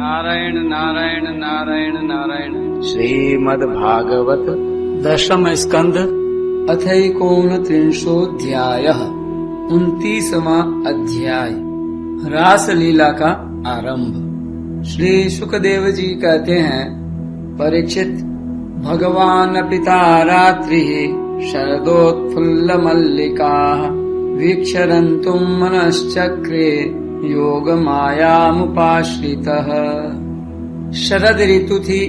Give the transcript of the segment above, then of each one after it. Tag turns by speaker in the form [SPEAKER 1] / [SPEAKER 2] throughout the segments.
[SPEAKER 1] नारायण नारायण नारायण नारायण।
[SPEAKER 2] श्रीमद्भागवत
[SPEAKER 1] दशम स्कंद अथैकोनत्रिंशोऽध्यायः 29वां अध्याय रासलीला का आरंभ। श्री सुखदेव जी कहते हैं, परीक्षित, भगवान पिता रात्रिः शरदोत्फुल्ल मल्लिकाः वीक्षरन्तुं मनश्चक्रे योग मायामुपाश्रितः। शरद ऋतु थी,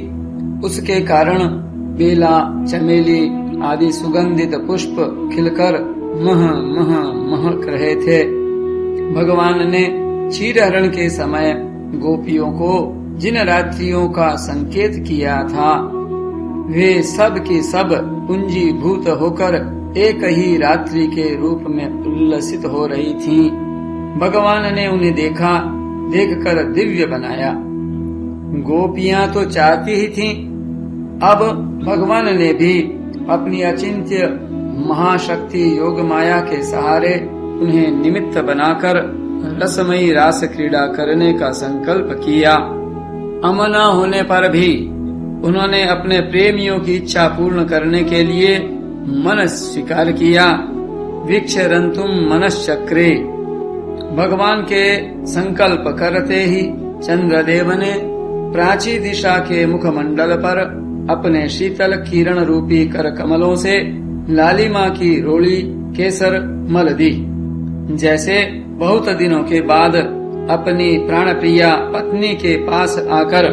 [SPEAKER 1] उसके कारण बेला, चमेली आदि सुगंधित पुष्प खिलकर महक रहे थे। भगवान ने क्षीरहरण के समय गोपियों को जिन रात्रियों का संकेत किया था, वे सब की सब पुंजीभूत होकर एक ही रात्रि के रूप में उल्लसित हो रही थीं। भगवान ने उन्हें देखकर दिव्य बनाया। गोपियां तो चाहती ही थीं, अब भगवान ने भी अपनी अचिंत्य महाशक्ति योग माया के सहारे उन्हें निमित्त बनाकर रसमयी रास क्रीड़ा करने का संकल्प किया। अमना होने पर भी उन्होंने अपने प्रेमियों की इच्छा पूर्ण करने के लिए मन स्वीकार किया। वीक्षरन्तुम मनश्चक्रे, भगवान के संकल्प करते ही चंद्रदेव ने प्राची दिशा के मुखमंडल पर अपने शीतल किरण रूपी कर कमलों से लालिमा की रोली केसर मल दी। जैसे बहुत दिनों के बाद अपनी प्राणप्रिया पत्नी के पास आकर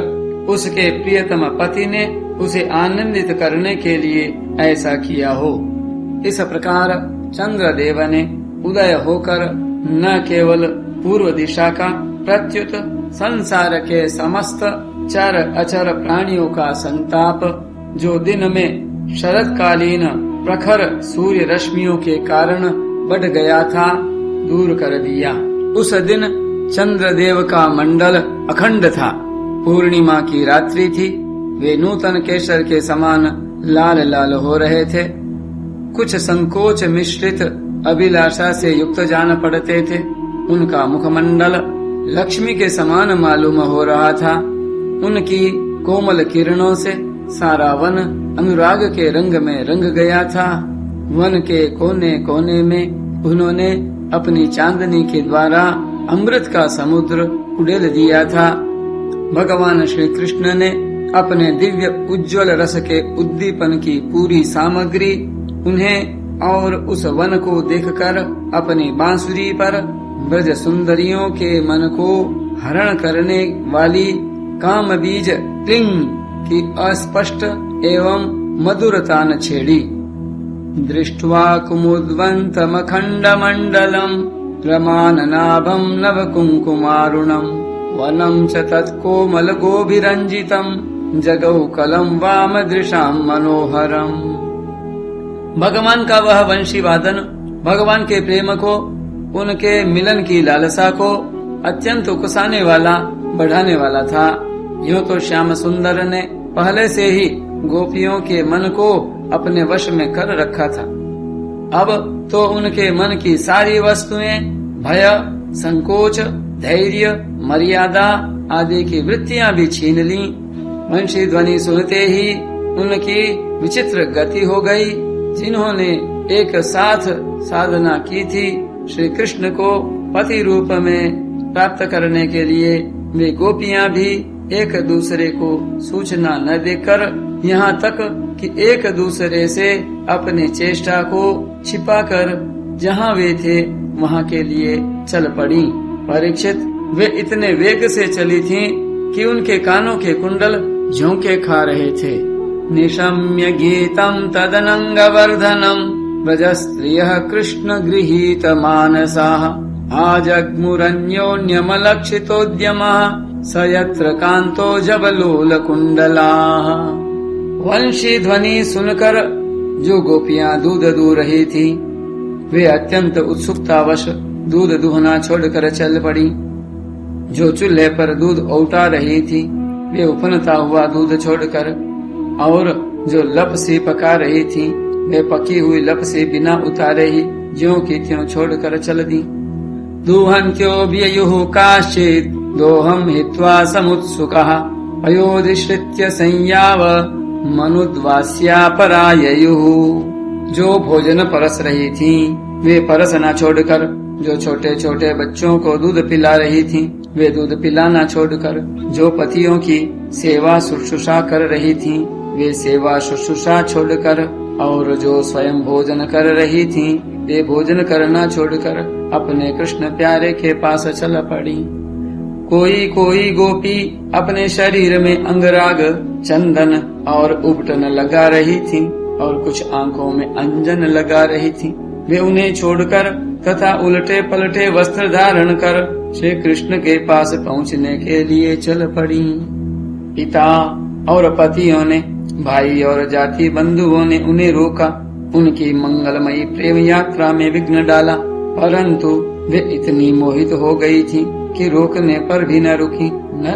[SPEAKER 1] उसके प्रियतम पति ने उसे आनंदित करने के लिए ऐसा किया हो। इस प्रकार चंद्रदेव ने उदय होकर न केवल पूर्व दिशा का प्रत्युत संसार के समस्त चर अचर प्राणियों का संताप, जो दिन में शरदकालीन प्रखर सूर्य रश्मियों के कारण बढ़ गया था, दूर कर दिया। उस दिन चंद्रदेव का मंडल अखंड था। पूर्णिमा की रात्रि थी। वे नूतन केसर के समान लाल लाल हो रहे थे। कुछ संकोच मिश्रित अभिलाषा से युक्त जान पड़ते थे। उनका मुखमंडल लक्ष्मी के समान मालूम हो रहा था। उनकी कोमल किरणों से सारा वन अनुराग के रंग में रंग गया था। वन के कोने कोने में उन्होंने अपनी चांदनी के द्वारा अमृत का समुद्र उड़ेल दिया था। भगवान श्री कृष्ण ने अपने दिव्य उज्ज्वल रस के उद्दीपन की पूरी सामग्री उन्हें और उस वन को देखकर अपनी बांसुरी पर ब्रज सुंदरियों के मन को हरण करने वाली काम बीज क्लिंग की अस्पष्ट एवं मधुरता न छेड़ी। दृष्ट्वा कुमुद्वन्तमखण्ड मंडलम रमाननाभं नव कुंकुमारुणम वनम च तत्कोमल गोभिरंजितम जगौ कलम वाम दृशाम मनोहरम। भगवान का वह वंशी वादन भगवान के प्रेम को, उनके मिलन की लालसा को अत्यंत उकसाने वाला, बढ़ाने वाला था। यूं तो श्याम सुंदर ने पहले से ही गोपियों के मन को अपने वश में कर रखा था। अब तो उनके मन की सारी वस्तुएं भय, संकोच, धैर्य, मर्यादा आदि की वृत्तियां भी छीन ली। वंशी ध्वनि सुनते ही उनकी विचित्र गति हो गई। जिन्होंने एक साथ साधना की थी, श्री कृष्ण को पति रूप में प्राप्त करने के लिए, वे गोपियां भी एक दूसरे को सूचना न देकर, यहाँ तक कि एक दूसरे से अपनी चेष्टा को छिपाकर जहाँ वे थे वहाँ के लिए चल पड़ी। परीक्षित, वे इतने वेग से चली थीं कि उनके कानों के कुंडल झोंके खा रहे थे। निशम्य गीतम तदनंगवर्धनम ब्रजस्त्रियः कृष्ण गृहीत मानसाः आजग्मुरन्योन्यमलक्षितोद्यमः स यत्र कांतो जबलोल कुंडलाः। वंशी ध्वनि सुनकर जो गोपियां दूध दूह रही थी, वे अत्यंत उत्सुकतावश दूध दुहना छोड़कर चल पड़ी। जो चूल्हे पर दूध औटा रही थी, वे उफनता हुआ दूध छोड़कर, और जो लप सी पका रही थी, वे पकी हुई लप से बिना उतारे ही ज्यों की त्यों छोड़कर चल दी। दुहन्त्यो व्ययुः काश्चित् दोहम हित्वा समुत्सुकः अयोधिश्रित्य संयाव मनुद्वास्या पराययुः। जो भोजन परस रही थी वे परस न छोड़कर, जो छोटे छोटे बच्चों को दूध पिला रही थी वे दूध पिलाना छोड़कर, जो पतियों की सेवा शुश्रूषा कर रही थी वे सेवा शुश्रूषा छोड़कर, और जो स्वयं भोजन कर रही थी वे भोजन करना छोड़कर अपने कृष्ण प्यारे के पास चल पड़ी। कोई कोई गोपी अपने शरीर में अंगराग, चंदन और उबटन लगा रही थी और कुछ आंखों में अंजन लगा रही थी। वे उन्हें छोड़कर तथा उल्टे पलटे वस्त्र धारण कर श्री कृष्ण के पास पहुँचने के लिए चल पड़ी। पिता और पतियों ने, भाई और जाति बंधुओं ने उन्हें रोका, उनकी मंगलमयी प्रेम यात्रा में विघ्न डाला, परंतु वे इतनी मोहित हो गई थी कि रोकने पर भी न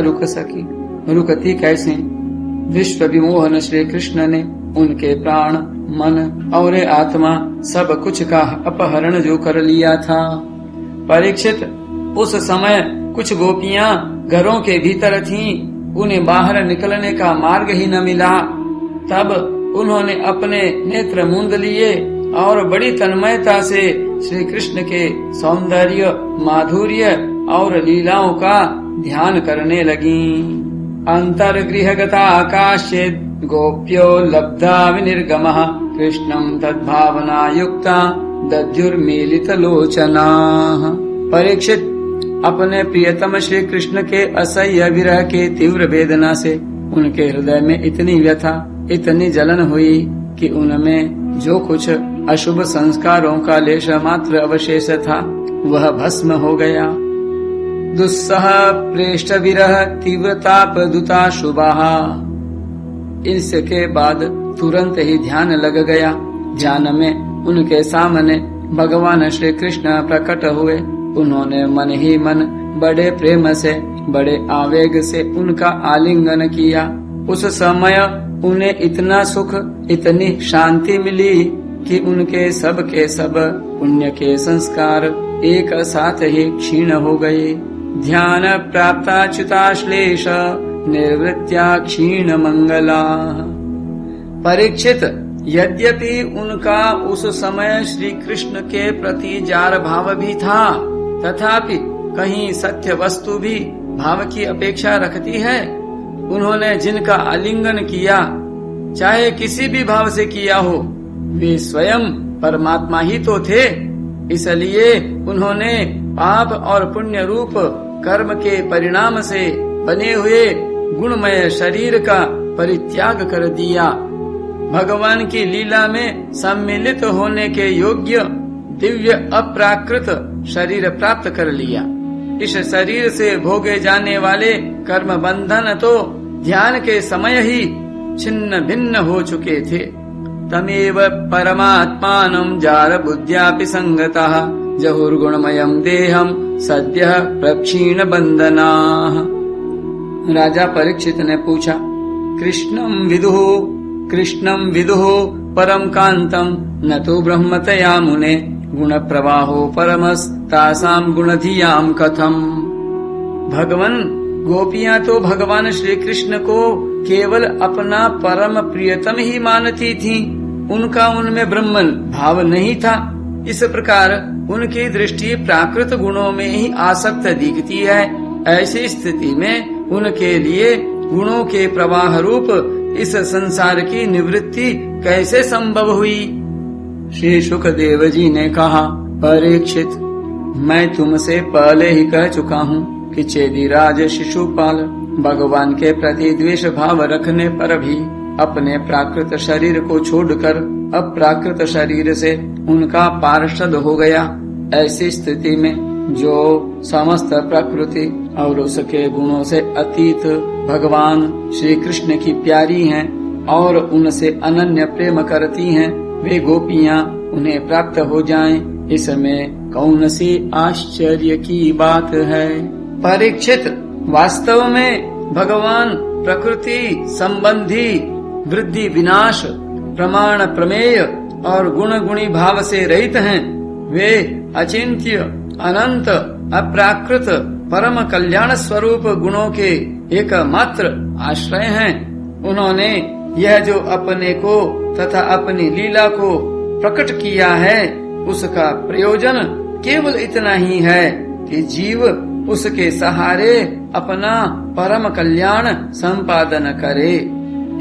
[SPEAKER 1] रुक सकी। रुकती कैसे? विश्व विमोहन श्री कृष्ण ने उनके प्राण, मन और आत्मा सब कुछ का अपहरण जो कर लिया था। परीक्षित, उस समय कुछ गोपियां घरों के भीतर थीं, उन्हें बाहर निकलने का मार्ग ही न मिला। तब उन्होंने अपने नेत्र मूंद लिए और बड़ी तन्मयता से श्री कृष्ण के सौंदर्य, माधुर्य और लीलाओं का ध्यान करने लगीं। अंतर्गृहगता आकाशेद गोप्यो लब्धा विनिर्गमः कृष्णं तद्भावना युक्ता दद्युर्मीलित लोचनाः। परीक्षित, अपने प्रियतम श्री कृष्ण के असह्य विरह के तीव्र वेदना से उनके हृदय में इतनी व्यथा, इतनी जलन हुई कि उनमें जो कुछ अशुभ संस्कारों का लेश मात्र अवशेष था वह भस्म हो गया। दुस्सह प्रेष्ठ विरह तीव्रताप दुता शुभाः। इसके बाद तुरंत ही ध्यान लग गया। ध्यान में उनके सामने भगवान श्री कृष्ण प्रकट हुए। उन्होंने मन ही मन बड़े प्रेम से, बड़े आवेग से उनका आलिंगन किया। उस समय उन्हें इतना सुख, इतनी शांति मिली कि उनके सब के सब पुण्य के संस्कार एक साथ ही क्षीण हो गए। ध्यान प्राप्ताच्युताश्लेष निर्वृत्या क्षीण मंगला। परीक्षित, यद्यपि उनका उस समय श्री कृष्ण के प्रति जार भाव भी था, तथापि कहीं सत्य वस्तु भी भाव की अपेक्षा रखती है। उन्होंने जिनका आलिंगन किया, चाहे किसी भी भाव से किया हो, वे स्वयं परमात्मा ही तो थे। इसलिए उन्होंने पाप और पुण्य रूप कर्म के परिणाम से बने हुए गुणमय शरीर का परित्याग कर दिया। भगवान की लीला में सम्मिलित होने के योग्य दिव्य अप्राकृत शरीर प्राप्त कर लिया। इस शरीर से भोगे जाने वाले कर्म बंधन तो ध्यान के समय ही छिन्न भिन्न हो चुके थे। तमेव परमात्मानं जार बुद्ध्यापि संगतः जहुर्गुणमयं देहं सद्यः प्रक्षीण बंधनाः। राजा परीक्षित ने पूछा, कृष्णं विदुः परम कांतम न तो ब्रह्मतया मुने गुण प्रवाहो परमस्तासाम गुणधियाम कथम। भगवान, गोपियां तो भगवान श्री कृष्ण को केवल अपना परम प्रियतम ही मानती थीं। उनका उनमें ब्रह्मन भाव नहीं था। इस प्रकार उनकी दृष्टि प्राकृत गुणों में ही आसक्त दिखती है। ऐसी स्थिति में उनके लिए गुणों के प्रवाह रूप इस संसार की निवृत्ति कैसे संभव हुई? श्री सुखदेव जी ने कहा, परीक्षित, मैं तुमसे पहले ही कह चुका हूँ कि चेदीराज शिशुपाल भगवान के प्रति द्वेष भाव रखने पर भी अपने प्राकृत शरीर को छोड़कर अप्राकृत शरीर से उनका पार्षद हो गया। ऐसी स्थिति में जो समस्त प्रकृति और उसके गुणों से अतीत भगवान श्री कृष्ण की प्यारी हैं और उनसे अनन्य प्रेम करती हैं, वे गोपियां उन्हें प्राप्त हो जाएं, इसमें कौन सी आश्चर्य की बात है? परीक्षित, वास्तव में भगवान प्रकृति संबंधी वृद्धि विनाश, प्रमाण प्रमेय और गुण गुणी भाव से रहित हैं। वे अचिंत्य, अनंत, अप्राकृत परम कल्याण स्वरूप गुणों के एकमात्र आश्रय हैं। उन्होंने यह जो अपने को तथा अपनी लीला को प्रकट किया है, उसका प्रयोजन केवल इतना ही है कि जीव उसके सहारे अपना परम कल्याण संपादन करे।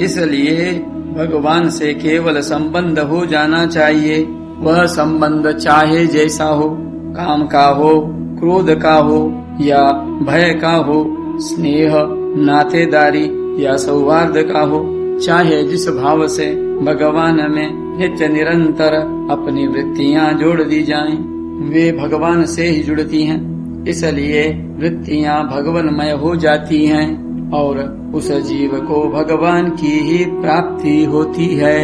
[SPEAKER 1] इसलिए भगवान से केवल संबंध हो जाना चाहिए। वह संबंध चाहे जैसा हो, काम का हो, क्रोध का हो या भय का हो, स्नेह, नातेदारी या सौहार्द का हो, चाहे जिस भाव से भगवान में नित्य निरंतर अपनी वृत्तियां जोड़ दी जाएं, वे भगवान से ही जुड़ती हैं। इसलिए वृत्तियां भगवानमय हो जाती हैं और उस जीव को भगवान की ही प्राप्ति होती है।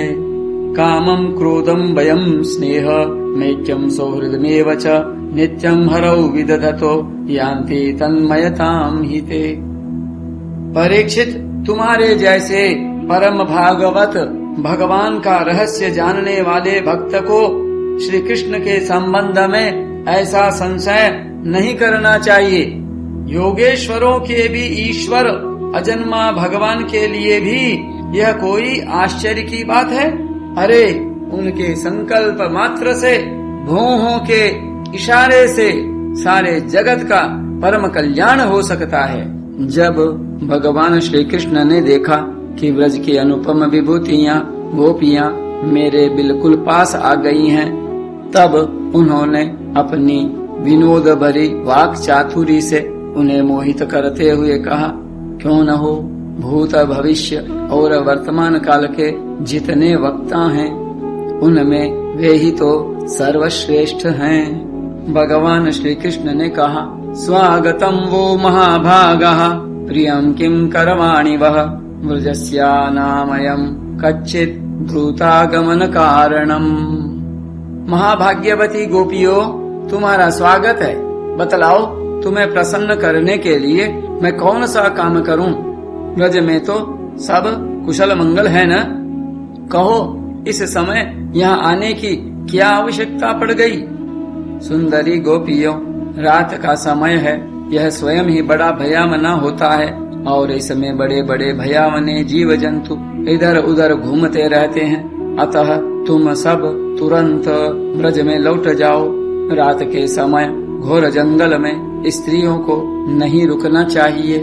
[SPEAKER 1] कामं क्रोधं भयं स्नेह मैत्यं सौहृदमेव च नित्यं हरौ विदधतो यान्ति तन्मयतां हिते। परीक्षित, तुम्हारे जैसे परम भागवत भगवान का रहस्य जानने वाले भक्त को श्री कृष्ण के संबंध में ऐसा संशय नहीं करना चाहिए। योगेश्वरों के भी ईश्वर अजन्मा भगवान के लिए भी यह कोई आश्चर्य की बात है? अरे, उनके संकल्प मात्र से, भौहों के इशारे से सारे जगत का परम कल्याण हो सकता है। जब भगवान श्री कृष्ण ने देखा कि ब्रज की अनुपम विभूतियां, गोपियां मेरे बिल्कुल पास आ गई हैं, तब उन्होंने अपनी विनोद भरी वाक चातुरी से उन्हें मोहित करते हुए कहा, क्यों न हो, भूत भविष्य और वर्तमान काल के जितने वक्ता हैं, उनमें वे ही तो सर्वश्रेष्ठ हैं। भगवान श्री कृष्ण ने कहा, स्वागतम वो महाभागः प्रियं किं करवाणि वह व्रजस्यानामयं कच्चित् द्रुतागमन कारणम। महाभाग्यवती गोपियों, तुम्हारा स्वागत है। बतलाओ, तुम्हें प्रसन्न करने के लिए मैं कौन सा काम करूं? ब्रज में तो सब कुशल मंगल है न? कहो, इस समय यहाँ आने की क्या आवश्यकता पड़ गई? सुंदरी गोपियों, रात का समय है, यह स्वयं ही बड़ा भयावना होता है और इसमें बड़े बड़े भयावने जीव जंतु इधर उधर घूमते रहते हैं। अतः तुम सब तुरंत ब्रज में लौट जाओ। रात के समय घोर जंगल में स्त्रियों को नहीं रुकना चाहिए।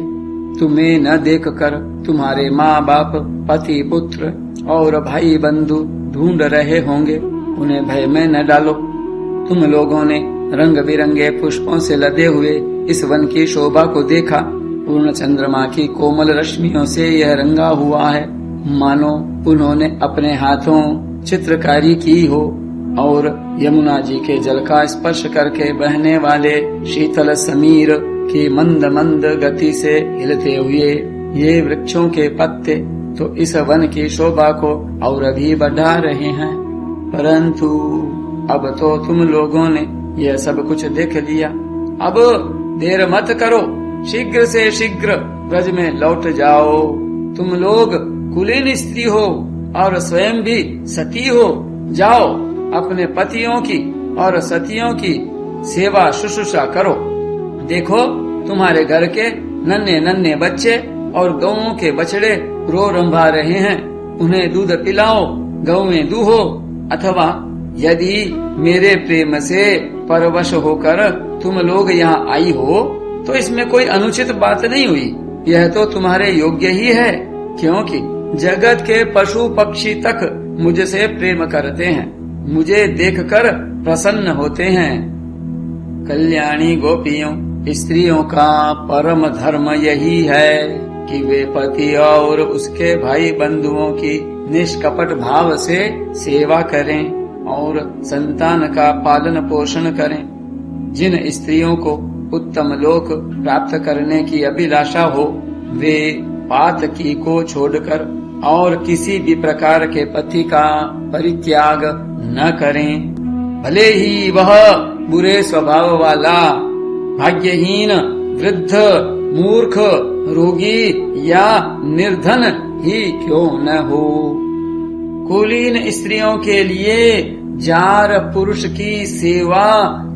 [SPEAKER 1] तुम्हें न देखकर तुम्हारे माँ बाप, पति, पुत्र और भाई बंधु ढूंढ रहे होंगे, उन्हें भय में न डालो। तुम लोगों ने रंग बिरंगे पुष्पों से लदे हुए इस वन की शोभा को देखा। पूर्ण चंद्रमा की कोमल रश्मियों से यह रंगा हुआ है, मानो उन्होंने अपने हाथों चित्रकारी की हो और यमुना जी के जल का स्पर्श करके बहने वाले शीतल समीर की मंद मंद गति से हिलते हुए ये वृक्षों के पत्ते तो इस वन की शोभा को और भी बढ़ा रहे हैं। परंतु अब तो तुम लोगों ने यह सब कुछ देख लिया। अब देर मत करो, शीघ्र से शीघ्र ब्रज में लौट जाओ। तुम लोग कुलीन स्त्री हो और स्वयं भी सती हो। जाओ, अपने पतियों की और सतियों की सेवा शुश्रूषा करो। देखो, तुम्हारे घर के नन्हे नन्हे बच्चे और गौओं के बछड़े रो रंभा रहे हैं, उन्हें दूध पिलाओ, गौएं दूहो। अथवा यदि मेरे प्रेम से परवश होकर तुम लोग यहाँ आई हो तो इसमें कोई अनुचित बात नहीं हुई। यह तो तुम्हारे योग्य ही है, क्योंकि जगत के पशु पक्षी तक मुझसे प्रेम करते हैं, मुझे देखकर प्रसन्न होते हैं। कल्याणी गोपियों, स्त्रियों का परम धर्म यही है कि वे पति और उसके भाई बंधुओं की निष्कपट भाव से सेवा करें और संतान का पालन पोषण करें। जिन स्त्रियों को उत्तम लोक प्राप्त करने की अभिलाषा हो, वे पातकी को छोड़कर और किसी भी प्रकार के पति का परित्याग न करें। भले ही वह बुरे स्वभाव वाला, भाग्यहीन, वृद्ध, मूर्ख, रोगी या निर्धन ही क्यों न हो। कुलीन स्त्रियों के लिए जार पुरुष की सेवा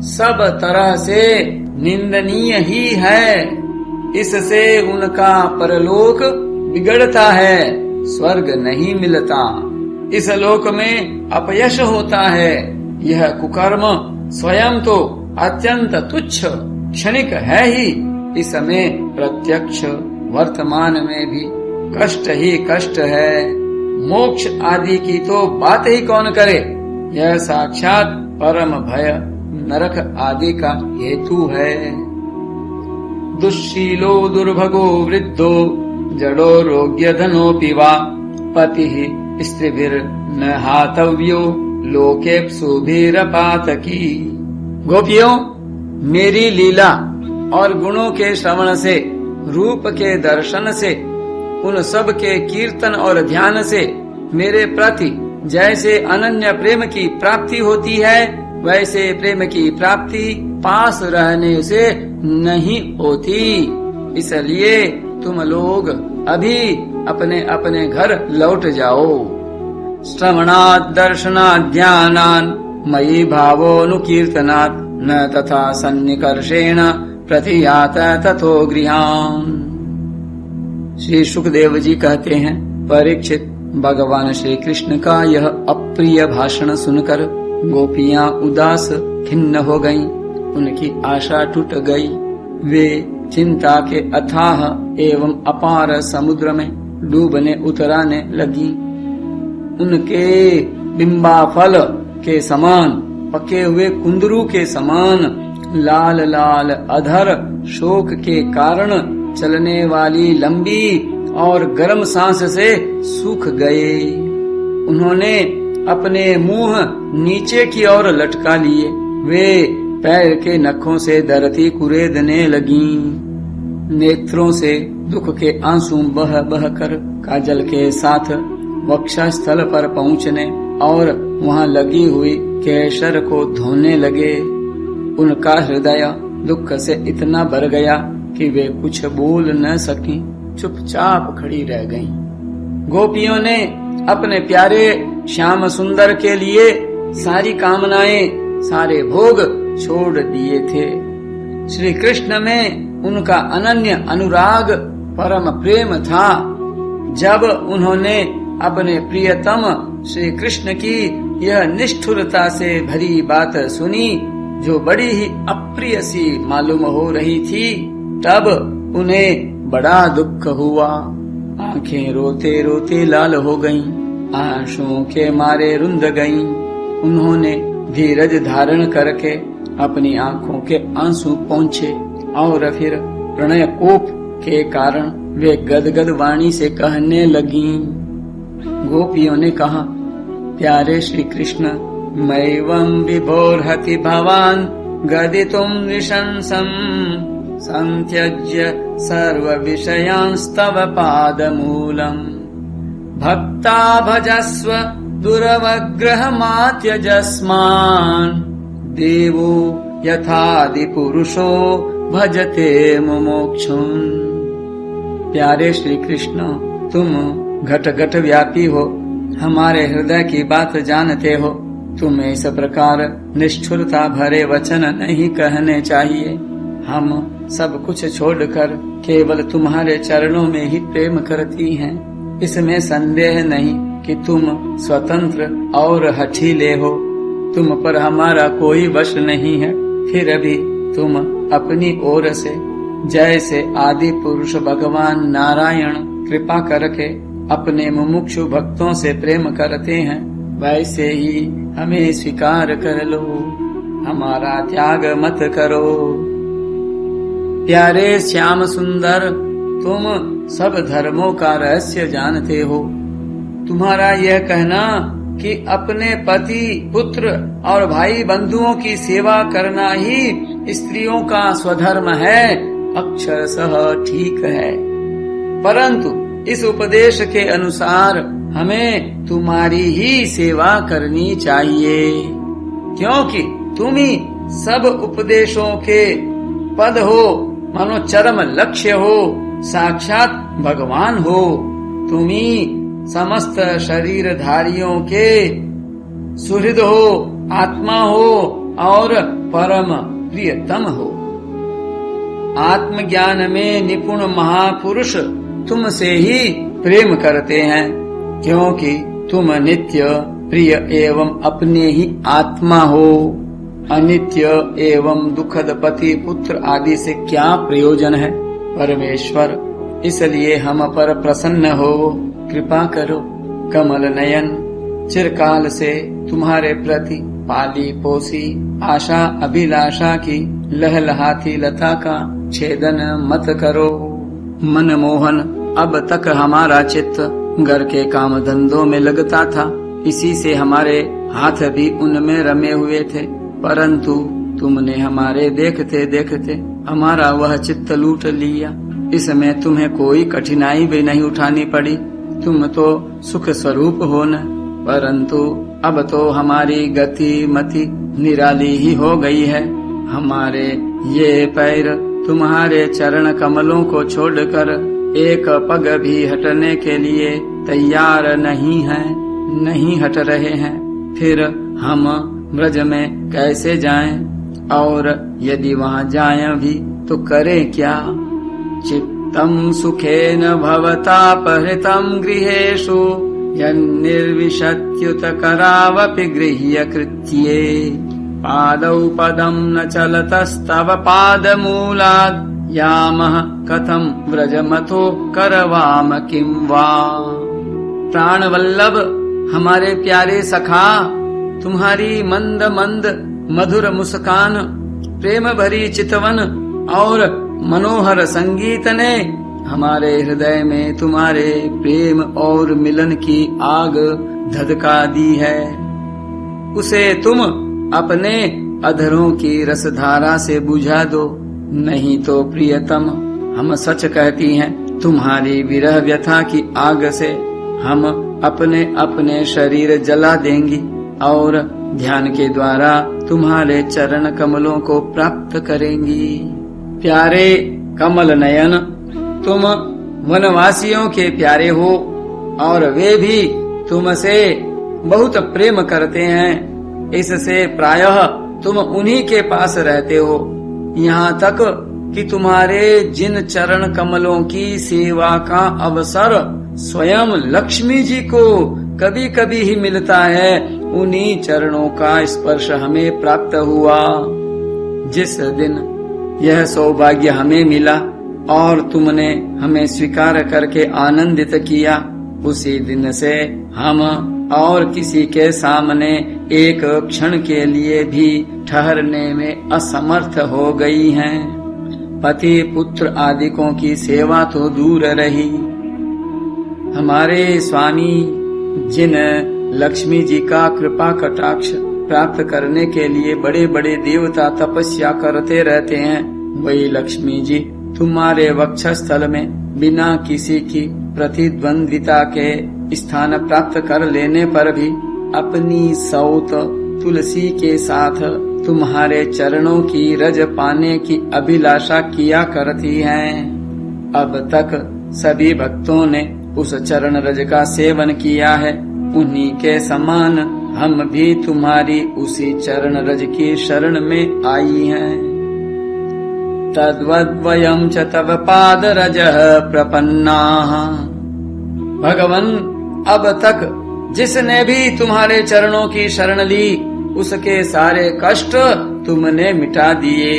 [SPEAKER 1] सब तरह से निंदनीय ही है। इससे उनका परलोक बिगड़ता है, स्वर्ग नहीं मिलता, इस लोक में अपयश होता है। यह कुकर्म स्वयं तो अत्यंत तुच्छ क्षणिक है ही, इसमें प्रत्यक्ष वर्तमान में भी कष्ट ही कष्ट है। मोक्ष आदि की तो बात ही कौन करे, यह साक्षात परम भय नरक आदि का हेतु है। दुश्शीलो दुर्भगो वृद्धो जडो रोग्य धनोऽपि वा पतिः स्त्रीभिर्न हातव्यो लोकेप्सुभिरपातकी। गोपियों, मेरी लीला और गुणों के श्रवण से, रूप के दर्शन से, उन सब के कीर्तन और ध्यान से मेरे प्रति जैसे अनन्य प्रेम की प्राप्ति होती है, वैसे प्रेम की प्राप्ति पास रहने से नहीं होती। इसलिए तुम लोग अभी अपने अपने घर लौट जाओ। श्रवणात् दर्शनात् ध्यानान् मयि भावोऽनुकीर्तनात् न तथा सन्निकर्षेण प्रतियात तथो गृहान्। श्री सुखदेव जी कहते हैं, परीक्षित, भगवान श्री कृष्ण का यह अप्रिय भाषण सुनकर गोपियां उदास खिन्न हो गईं, उनकी आशा टूट गई। वे चिंता के अथाह एवं अपार समुद्र में डूबने उतराने लगी। उनके बिंबाफल के समान, पके हुए कुंदरू के समान लाल लाल अधर शोक के कारण चलने वाली लंबी और गर्म सांस से सूख गए। उन्होंने अपने मुंह नीचे की ओर लटका लिए। वे पैर के नखों से धरती कुरेदने लगीं। नेत्रों से दुख के आंसू बह बह कर काजल के साथ वक्षस्थल पर पहुँचने और वहाँ लगी हुई केशर को धोने लगे। उनका हृदय दुख से इतना भर गया कि वे कुछ बोल न सकी, चुपचाप खड़ी रह गईं। गोपियों ने अपने प्यारे श्याम सुंदर के लिए सारी कामनाएं, सारे भोग छोड़ दिए थे। श्री कृष्ण में उनका अनन्य अनुराग, परम प्रेम था। जब उन्होंने अपने प्रियतम श्री कृष्ण की यह निष्ठुरता से भरी बात सुनी, जो बड़ी ही अप्रिय सी मालूम हो रही थी, तब उन्हें बड़ा दुख हुआ। आंखें रोते रोते लाल हो गईं, आंसुओं के मारे रुंध गईं। उन्होंने धीरज धारण करके अपनी आंखों के आंसू पोंछे और फिर प्रणय कोप के कारण वे गदगद वाणी से कहने लगीं। गोपियों ने कहा, प्यारे श्री कृष्ण, मैवं विभोर्हति भवान् गदितुं निशंसम् संत्यज्य सर्व विषयांस्तव पादमूलम् भक्ता भजस्व दुरवग्रहमात्यजस्मान् देवो यथादि पुरुषो भजते मुमुक्षुन्। प्यारे श्री कृष्ण, तुम घट घट व्यापी हो, हमारे हृदय की बात जानते हो। तुम्हें इस प्रकार निष्ठुरता भरे वचन नहीं कहने चाहिए। हम सब कुछ छोड़कर केवल तुम्हारे चरणों में ही प्रेम करती हैं। इसमें संदेह नहीं कि तुम स्वतंत्र और हठीले हो। तुम पर हमारा कोई वश नहीं है। फिर भी तुम अपनी ओर से जैसे आदि पुरुष भगवान नारायण कृपा करके अपने मुमुक्षु भक्तों से प्रेम करते हैं, वैसे ही हमें स्वीकार कर लो, हमारा त्याग मत करो। प्यारे श्याम सुंदर, तुम सब धर्मों का रहस्य जानते हो। तुम्हारा यह कहना कि अपने पति, पुत्र और भाई बंधुओं की सेवा करना ही स्त्रियों का स्वधर्म है, अक्षरशः ठीक है। परंतु इस उपदेश के अनुसार हमें तुम्हारी ही सेवा करनी चाहिए, क्योंकि तुम ही सब उपदेशों के पद हो, मानो चरम लक्ष्य हो, साक्षात भगवान हो। तुम ही समस्त शरीरधारियों के सुहृद हो, आत्मा हो और परम प्रियतम हो। आत्मज्ञान में निपुण महापुरुष तुमसे ही प्रेम करते हैं, क्योंकि तुम नित्य प्रिय एवं अपने ही आत्मा हो। अनित्य एवं दुखद पति पुत्र आदि से क्या प्रयोजन है परमेश्वर, इसलिए हम पर प्रसन्न हो, कृपा करो। कमल नयन, चिरकाल से तुम्हारे प्रति पाली पोसी आशा अभिलाषा की लहलहाती लता का छेदन मत करो। मनमोहन, अब तक हमारा चित्त घर के काम धंधों में लगता था, इसी से हमारे हाथ भी उनमें रमे हुए थे, परंतु तुमने हमारे देखते देखते हमारा वह चित्त लूट लिया। इसमें तुम्हें कोई कठिनाई भी नहीं उठानी पड़ी, तुम तो सुख स्वरूप हो न, परंतु अब तो हमारी गति मति निराली ही हो गई है। हमारे ये पैर तुम्हारे चरण कमलों को छोड़कर एक पग भी हटने के लिए तैयार नहीं हट रहे हैं। फिर हम ब्रज में कैसे जाएं, और यदि वहाँ जाएं भी तो करें क्या। चित्तम सुखेन भवतापहृतं गृहेषु यन्निर्विशत्युत करावपि गृह्य कृत्ये पादौ पदं न चलतस्तव पादमूलात् यामः कथं व्रजमतो करवाम किं वा। प्राण वल्लभ, हमारे प्यारे सखा, तुम्हारी मंद मंद मधुर मुस्कान, प्रेम भरी चितवन और मनोहर संगीत ने हमारे हृदय में तुम्हारे प्रेम और मिलन की आग धधका दी है। उसे तुम अपने अधरों की रसधारा से बुझा दो, नहीं तो प्रियतम, हम सच कहती हैं, तुम्हारी विरह व्यथा की आग से हम अपने अपने शरीर जला देंगी और ध्यान के द्वारा तुम्हारे चरण कमलों को प्राप्त करेंगी। प्यारे कमल नयन, तुम वनवासियों के प्यारे हो और वे भी तुमसे बहुत प्रेम करते हैं, इससे प्रायः तुम उन्हीं के पास रहते हो। यहाँ तक कि तुम्हारे जिन चरण कमलों की सेवा का अवसर स्वयं लक्ष्मी जी को कभी कभी ही मिलता है, उन्हीं चरणों का स्पर्श हमें प्राप्त हुआ। जिस दिन यह सौभाग्य हमें मिला और तुमने हमें स्वीकार करके आनंदित किया, उसी दिन से हम और किसी के सामने एक क्षण के लिए भी ठहरने में असमर्थ हो गई हैं। पति पुत्र आदिकों की सेवा तो दूर रही, हमारे स्वामी जिन लक्ष्मी जी का कृपा कटाक्ष प्राप्त करने के लिए बड़े बड़े देवता तपस्या करते रहते हैं, वही लक्ष्मी जी तुम्हारे वक्षस्थल में बिना किसी की प्रतिद्वंद्विता के स्थान प्राप्त कर लेने पर भी अपनी सौत तुलसी के साथ तुम्हारे चरणों की रज पाने की अभिलाषा किया करती हैं। अब तक सभी भक्तों ने उस चरण रज का सेवन किया है, उन्हीं के समान हम भी तुम्हारी उसी चरण रज की शरण में आई हैं। तद्वद्वयं च तव पाद रजः प्रपन्नाः। भगवन, अब तक जिसने भी तुम्हारे चरणों की शरण ली, उसके सारे कष्ट तुमने मिटा दिए।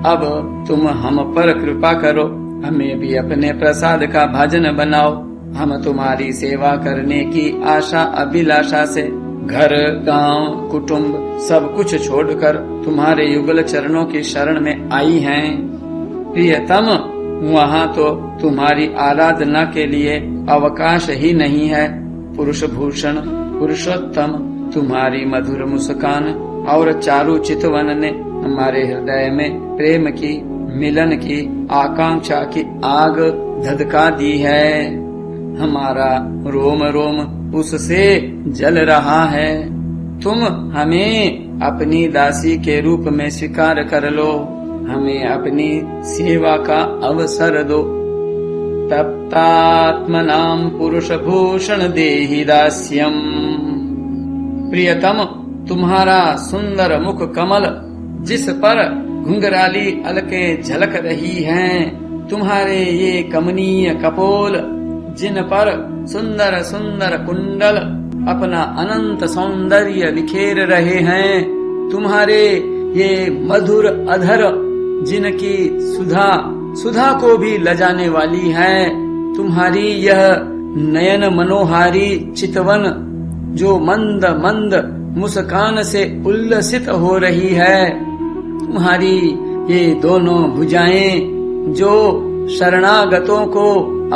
[SPEAKER 1] अब तुम हम पर कृपा करो, हमें भी अपने प्रसाद का भाजन बनाओ। हम तुम्हारी सेवा करने की आशा अभिलाषा से घर गांव कुटुंब सब कुछ छोड़कर तुम्हारे युगल चरणों की शरण में आई हैं। प्रियतम, वहाँ तो तुम्हारी आराधना के लिए अवकाश ही नहीं है। पुरुष भूषण पुरुषोत्तम तुम्हारी मधुर मुस्कान और चारु चितवन ने हमारे हृदय में प्रेम की मिलन की आकांक्षा की आग धधका दी है। हमारा रोम रोम उससे जल रहा है। तुम हमें अपनी दासी के रूप में स्वीकार कर लो, हमें अपनी सेवा का अवसर दो। तप्तात्मनां पुरुष भूषण देहि दास्यम्। प्रियतम, तुम्हारा सुंदर मुख कमल जिस पर घुंघराली अलकें झलक रही हैं, तुम्हारे ये कमनीय कपोल जिन पर सुंदर सुंदर कुंडल अपना अनंत सौंदर्य बिखेर रहे हैं, तुम्हारे ये मधुर अधर जिनकी सुधा सुधा को भी लजाने वाली है, तुम्हारी यह नयन मनोहारी चितवन जो मंद मंद मुस्कान से उल्लसित हो रही है, तुम्हारी ये दोनों भुजाएं जो शरणागतों को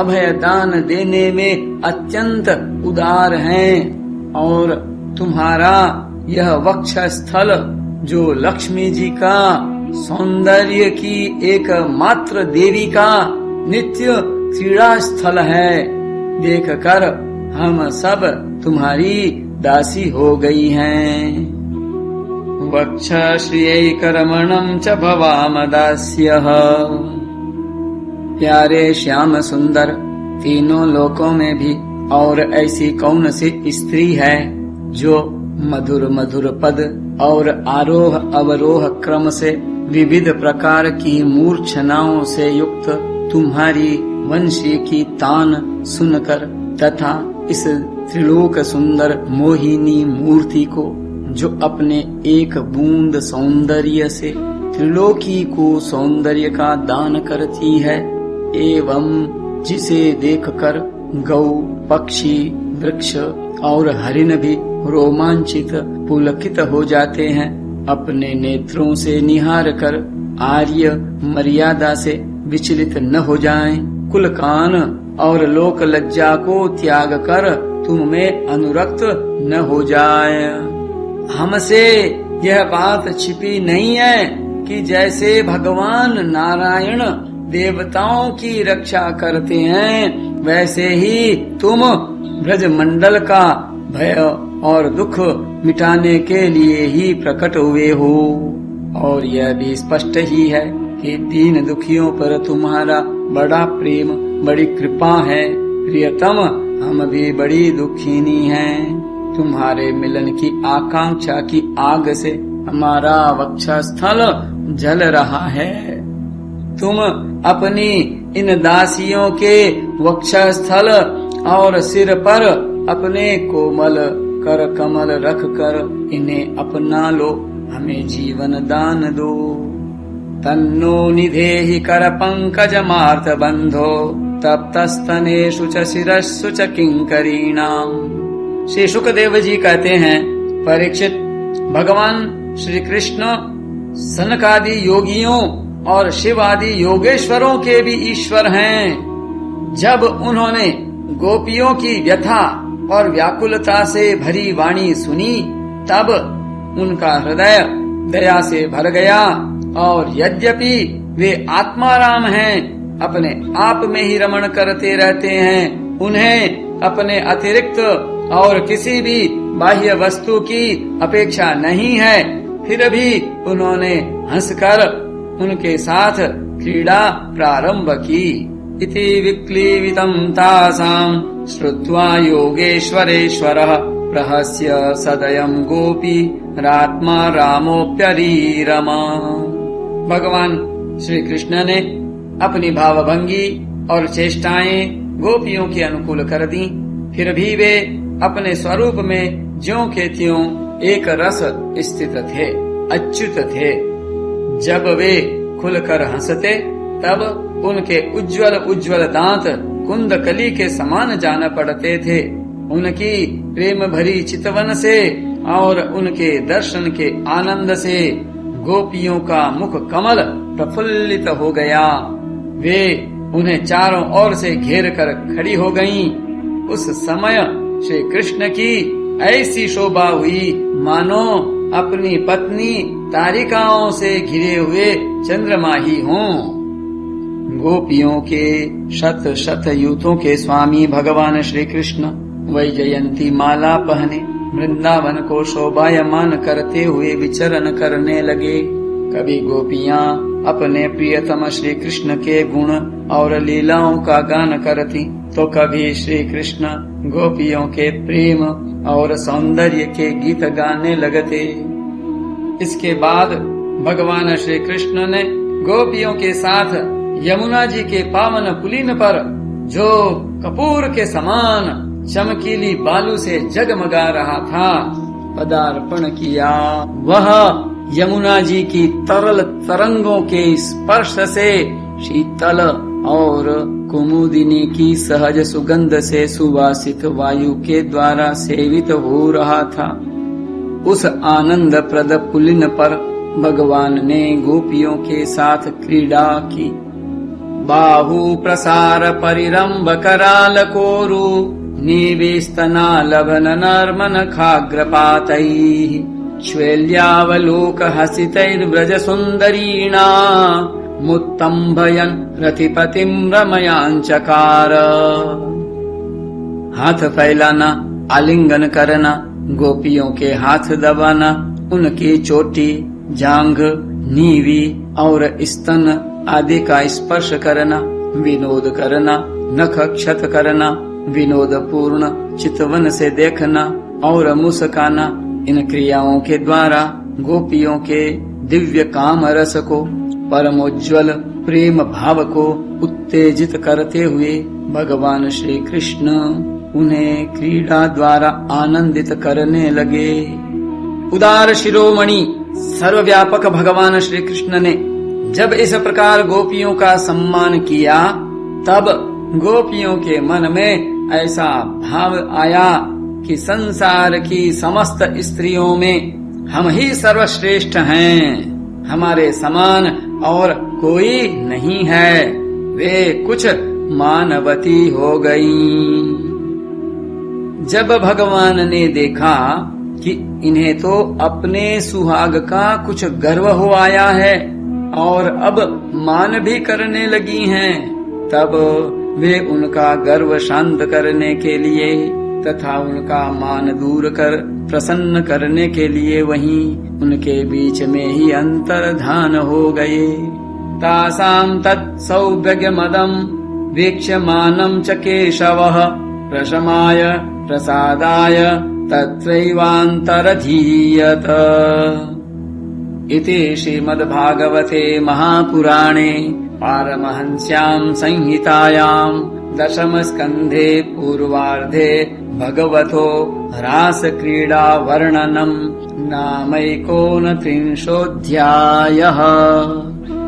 [SPEAKER 1] अभय दान देने में अत्यंत उदार हैं, और तुम्हारा यह वक्ष स्थल जो लक्ष्मी जी का सौंदर्य की एक मात्र देवी का नित्य क्रीड़ा स्थल है, देखकर हम सब तुम्हारी दासी हो गई हैं। वक्षश्रियैकरमणं च भवाम दास्यः। प्यारे श्याम सुंदर, तीनों लोकों में भी और ऐसी कौन सी स्त्री है जो मधुर मधुर पद और आरोह अवरोह क्रम से विविध प्रकार की मूर्छनाओं से युक्त तुम्हारी वंशी की तान सुनकर तथा इस त्रिलोक सुंदर मोहिनी मूर्ति को जो अपने एक बूंद सौंदर्य से त्रिलोकी को सौंदर्य का दान करती है, एवं जिसे देखकर गौ पक्षी वृक्ष और हरिण भी रोमांचित पुलकित हो जाते हैं, अपने नेत्रों से निहार कर आर्य मर्यादा से विचलित न हो जाएं, कुलकान और लोक लज्जा को त्याग कर तुम में अनुरक्त न हो जाए। हमसे यह बात छिपी नहीं है कि जैसे भगवान नारायण देवताओं की रक्षा करते हैं, वैसे ही तुम ब्रजमंडल का भय और दुख मिटाने के लिए ही प्रकट हुए हो। और यह भी स्पष्ट ही है कि दीन दुखियों पर तुम्हारा बड़ा प्रेम, बड़ी कृपा है। प्रियतम, हम भी बड़ी दुखिनी हैं। तुम्हारे मिलन की आकांक्षा की आग से हमारा वक्षस्थल जल रहा है। तुम अपनी इन दासियों के वक्षस्थल और सिर पर अपने कोमल कर कमल रख कर इन्हें अपना लो, हमें जीवन दान दो। तन्नो निधेहि कर पंकज मार्त बंधो, तप्तस्तनेषु च शिरस्सु च किंकरीणाम। श्री शुकदेव जी कहते हैं, परीक्षित, भगवान श्री कृष्ण सनकादि योगियों और शिव आदि योगेश्वरों के भी ईश्वर हैं। जब उन्होंने गोपियों की व्यथा और व्याकुलता से भरी वाणी सुनी, तब उनका हृदय दया से भर गया, और यद्यपि वे आत्माराम हैं, अपने आप में ही रमण करते रहते हैं, उन्हें अपने अतिरिक्त और किसी भी बाह्य वस्तु की अपेक्षा नहीं है, फिर भी उन्होंने हंसकर उनके साथ क्रीड़ा प्रारंभ की। इति विक्लीवितं तासां श्रुत्वा योगेश्वरेश्वरः प्रहस्य सदयं गोपी रात्मा रामोप्यरीरमा। भगवान श्री कृष्ण ने अपनी भावभंगी और चेष्टाएं गोपियों के अनुकूल कर दी, फिर भी वे अपने स्वरूप में ज्यों के त्यों एक रस स्थित थे, अच्युत थे। जब वे खुलकर हंसते, तब उनके उज्ज्वल उज्ज्वल दांत कुंदकली के समान जान पड़ते थे। उनकी प्रेम भरी चितवन से और उनके दर्शन के आनंद से गोपियों का मुख कमल प्रफुल्लित हो गया। वे उन्हें चारों ओर से घेर कर खड़ी हो गईं। उस समय श्री कृष्ण की ऐसी शोभा हुई मानो अपनी पत्नी तारिकाओं से घिरे हुए चंद्रमा ही हों। गोपियों के शत शत यूथों के स्वामी भगवान श्री कृष्ण वैजयंती माला पहने वृंदावन को शोभायमान करते हुए विचरण करने लगे। कभी गोपियां अपने प्रियतम श्री कृष्ण के गुण और लीलाओं का गान करती, तो कभी श्री कृष्ण गोपियों के प्रेम और सौंदर्य के गीत गाने लगते। इसके बाद भगवान श्री कृष्ण ने गोपियों के साथ यमुना जी के पावन पुलिन पर, जो कपूर के समान चमकीली बालू से जगमगा रहा था, पदार्पण किया। वह यमुना जी की तरल तरंगों के स्पर्श से शीतल और कुमुदिनी की सहज सुगंध से सुवासित वायु के द्वारा सेवित हो रहा था। उस आनंद प्रद पुलिन पर भगवान ने गोपियों के साथ क्रीड़ा की। बाहु प्रसार परिरंभ कराल कोरु निवेस्तना लवन नर्मन खाग्रपातैः श्वेल्यावलोक हसितैर्व्रज सुंदरीणा मुत्तंभयन् रतिपतिं रमयांचकार। हाथ फैलाना, आलिंगन करना, गोपियों के हाथ दबाना, उनकी चोटी, जांघ, नीवी और स्तन आदि का स्पर्श करना, विनोद करना, नख क्षत करना, विनोद पूर्ण चितवन से देखना और मुस्काना, इन क्रियाओं के द्वारा गोपियों के दिव्य काम रस को, परमोज्वल प्रेम भाव को उत्तेजित करते हुए भगवान श्री कृष्ण उन्हें क्रीड़ा द्वारा आनंदित करने लगे। उदार शिरोमणि सर्वव्यापक भगवान श्री कृष्ण ने जब इस प्रकार गोपियों का सम्मान किया, तब गोपियों के मन में ऐसा भाव आया कि संसार की समस्त स्त्रियों में हम ही सर्वश्रेष्ठ हैं, हमारे समान और कोई नहीं है। वे कुछ मानवती हो गईं। जब भगवान ने देखा कि इन्हें तो अपने सुहाग का कुछ गर्व हो आया है और अब मान भी करने लगी हैं, तब वे उनका गर्व शांत करने के लिए तथा उनका मान दूर कर प्रसन्न करने के लिए वहीं उनके बीच में ही अंतर्धान हो गए। तासाम तत्सौभ्यग मदम वीक्ष्यमानं च केशवः प्रशमाय प्रसादाय तत्रैवान्तरधीयत। इति श्रीमद्भागवते महापुराणे पारमहंस्यां संहितायां दशमस्कन्धे पूर्वार्धे भगवतो रासक्रीडा वर्णनम् नामैकोनत्रिंशोऽध्यायः।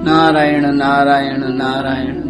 [SPEAKER 1] नारायण नारायण नारायण।